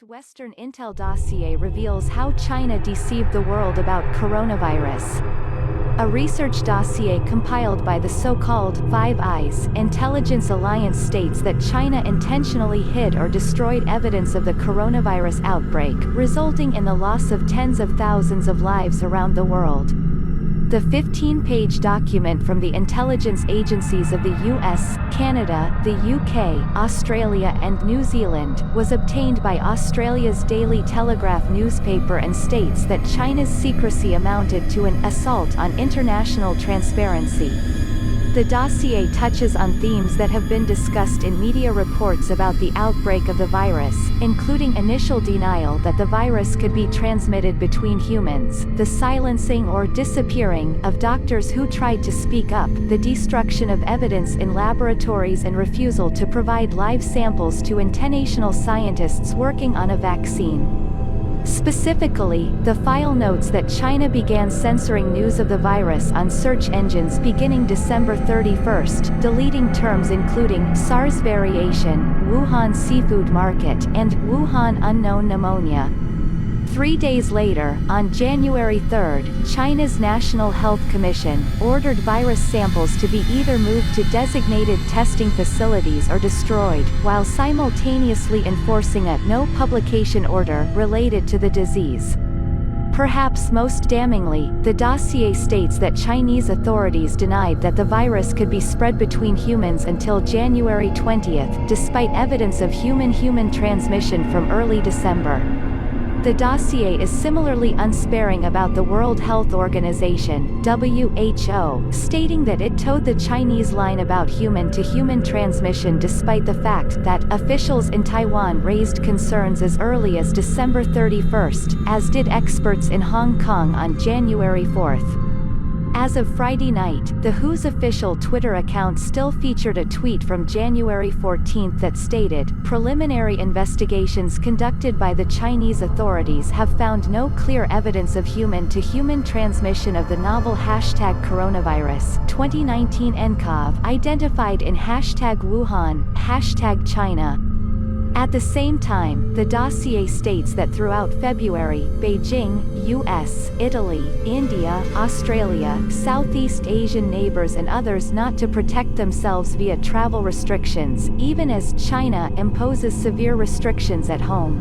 latest Western intel dossier reveals how China deceived the world about coronavirus. A research dossier compiled by the so-called Five Eyes intelligence alliance states that China intentionally hid or destroyed evidence of the coronavirus outbreak, resulting in the loss of tens of thousands of lives around the world. The 15-page document from the intelligence agencies of the US, Canada, the UK, Australia and New Zealand, was obtained by Australia's Daily Telegraph newspaper and states that China's secrecy amounted to an assault on international transparency. The dossier touches on themes that have been discussed in media reports about the outbreak of the virus, including initial denial that the virus could be transmitted between humans, the silencing or disappearing of doctors who tried to speak up, the destruction of evidence in laboratories and refusal to provide live samples to international scientists working on a vaccine. Specifically, the file notes that China began censoring news of the virus on search engines beginning December 31, deleting terms including SARS variation, Wuhan seafood market, and Wuhan unknown pneumonia. 3 days later, on January 3, China's National Health Commission ordered virus samples to be either moved to designated testing facilities or destroyed, while simultaneously enforcing a no publication order related to the disease. Perhaps most damningly, the dossier states that Chinese authorities denied that the virus could be spread between humans until January 20, despite evidence of human-human transmission from early December. The dossier is similarly unsparing about the World Health Organization (WHO), stating that it towed the Chinese line about human-to-human transmission despite the fact that officials in Taiwan raised concerns as early as December 31, as did experts in Hong Kong on January 4. As of Friday night, the WHO's official Twitter account still featured a tweet from January 14 that stated, "Preliminary investigations conducted by the Chinese authorities have found no clear evidence of human-to-human transmission of the novel #coronavirus 2019 nCoV identified in #Wuhan, #China." At the same time, the dossier states that throughout February, Beijing, US, Italy, India, Australia, Southeast Asian neighbors and others not to protect themselves via travel restrictions, even as China imposes severe restrictions at home.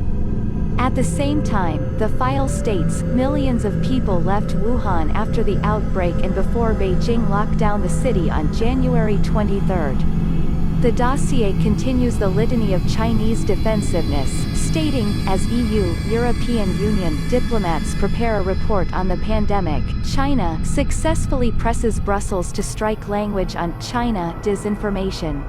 At the same time, the file states, millions of people left Wuhan after the outbreak and before Beijing locked down the city on January 23. The dossier continues the litany of Chinese defensiveness, stating, as EU, European Union, diplomats prepare a report on the pandemic, China successfully presses Brussels to strike language on China disinformation.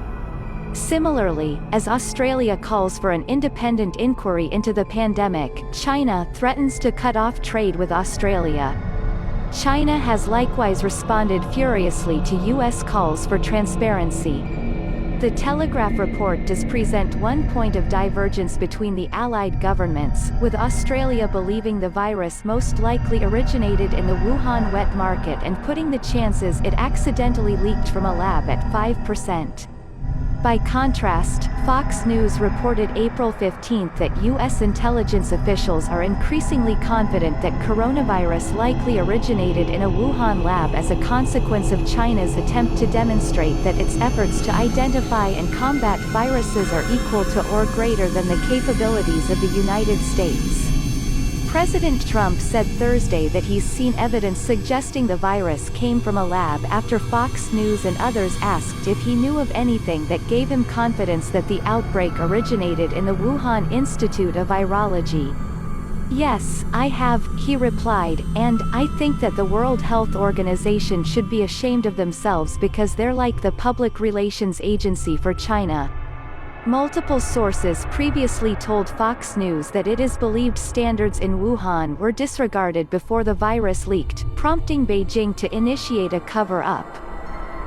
Similarly, as Australia calls for an independent inquiry into the pandemic, China threatens to cut off trade with Australia. China has likewise responded furiously to US calls for transparency. The Telegraph report does present one point of divergence between the Allied governments, with Australia believing the virus most likely originated in the Wuhan wet market and putting the chances it accidentally leaked from a lab at 5%. By contrast, Fox News reported April 15 that U.S. intelligence officials are increasingly confident that coronavirus likely originated in a Wuhan lab as a consequence of China's attempt to demonstrate that its efforts to identify and combat viruses are equal to or greater than the capabilities of the United States. President Trump said Thursday that he's seen evidence suggesting the virus came from a lab after Fox News and others asked if he knew of anything that gave him confidence that the outbreak originated in the Wuhan Institute of Virology. "Yes, I have," he replied, "and I think that the World Health Organization should be ashamed of themselves because they're like the public relations agency for China." Multiple sources previously told Fox News that it is believed standards in Wuhan were disregarded before the virus leaked, prompting Beijing to initiate a cover-up.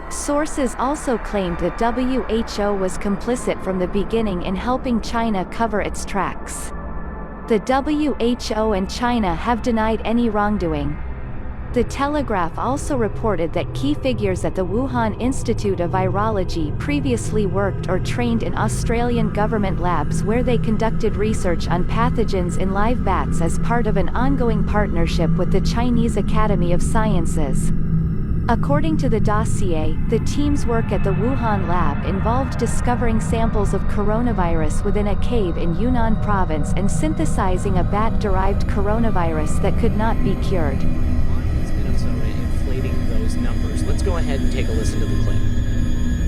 Sources also claimed that WHO was complicit from the beginning in helping China cover its tracks. The WHO and China have denied any wrongdoing. The Telegraph also reported that key figures at the Wuhan Institute of Virology previously worked or trained in Australian government labs where they conducted research on pathogens in live bats as part of an ongoing partnership with the Chinese Academy of Sciences. According to the dossier, the team's work at the Wuhan lab involved discovering samples of coronavirus within a cave in Yunnan province and synthesizing a bat-derived coronavirus that could not be cured. Minnesota inflating those numbers. Let's go ahead and take a listen to the clip.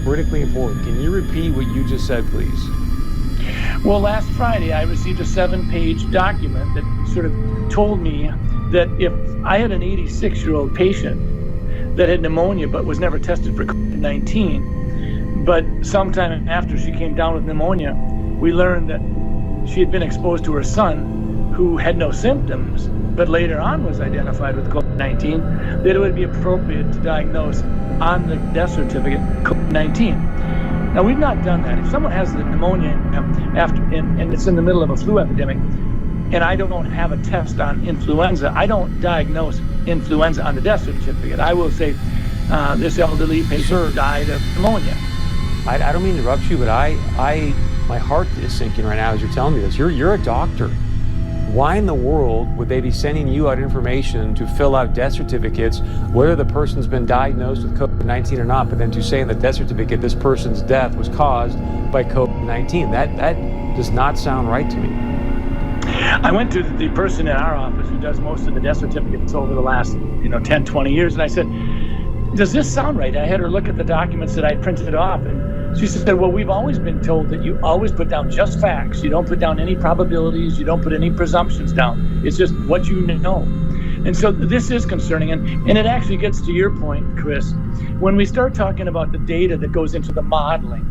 Critically important. Can you repeat what you just said, please? Well, last Friday, I received a 7-page document that sort of told me that if I had an 86-year-old patient that had pneumonia but was never tested for COVID-19, but sometime after she came down with pneumonia, we learned that she had been exposed to her son, who had no symptoms, but later on was identified with COVID-19, that it would be appropriate to diagnose on the death certificate COVID-19. Now, we've not done that. If someone has the pneumonia and it's in the middle of a flu epidemic, and I don't have a test on influenza, I don't diagnose influenza on the death certificate. I will say this elderly patient died of pneumonia. I don't mean to interrupt you, but my heart is sinking right now as you're telling me this. You're a doctor. Why in the world would they be sending you out information to fill out death certificates, whether the person's been diagnosed with COVID-19 or not, but then to say in the death certificate this person's death was caused by COVID-19? That does not sound right to me. I went to the person in our office who does most of the death certificates over the last 10, 20 years, and I said, does this sound right? I had her look at the documents that I printed off, and she said, well, we've always been told that you always put down just facts. You don't put down any probabilities. You don't put any presumptions down. It's just what you know. And so this is concerning, and it actually gets to your point, Chris. When we start talking about the data that goes into the modeling,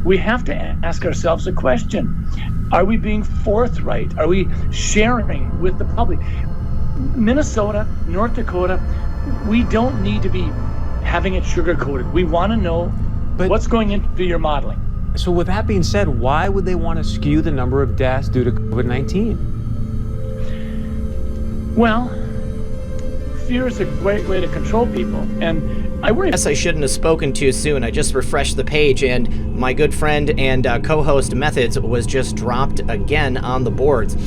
we have to ask ourselves a question. Are we being forthright? Are we sharing with the public? Minnesota, North Dakota, we don't need to be having it sugar-coated. We want to know what's going into your modeling. So with that being said, why would they want to skew the number of deaths due to COVID-19? Well, fear is a great way to control people, and I worry. Yes, I shouldn't have spoken too soon. I just refreshed the page, and my good friend and co-host Methods was just dropped again on the boards.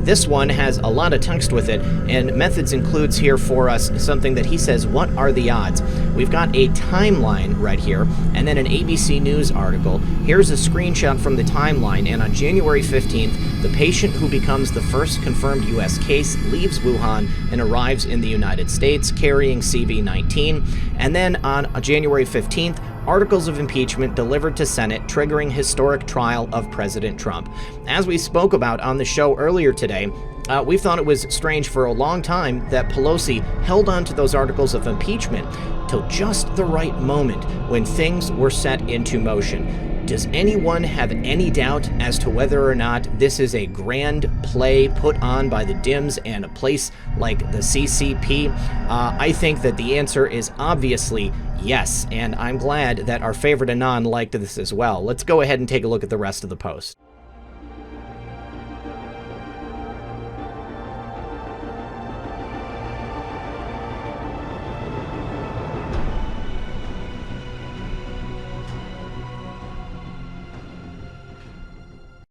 This one has a lot of text with it, and Methods includes here for us something that he says, what are the odds? We've got a timeline right here, and then an ABC News article. Here's a screenshot from the timeline, and on January 15th, the patient who becomes the first confirmed U.S. case leaves Wuhan and arrives in the United States carrying CV-19. And then on January 15th, articles of impeachment delivered to Senate triggering historic trial of President Trump. As we spoke about on the show earlier today, we thought it was strange for a long time that Pelosi held on to those articles of impeachment till just the right moment when things were set into motion. Does anyone have any doubt as to whether or not this is a grand play put on by the Dems and a place like the CCP? I think that the answer is obviously yes, and I'm glad that our favorite Anon liked this as well. Let's go ahead and take a look at the rest of the post.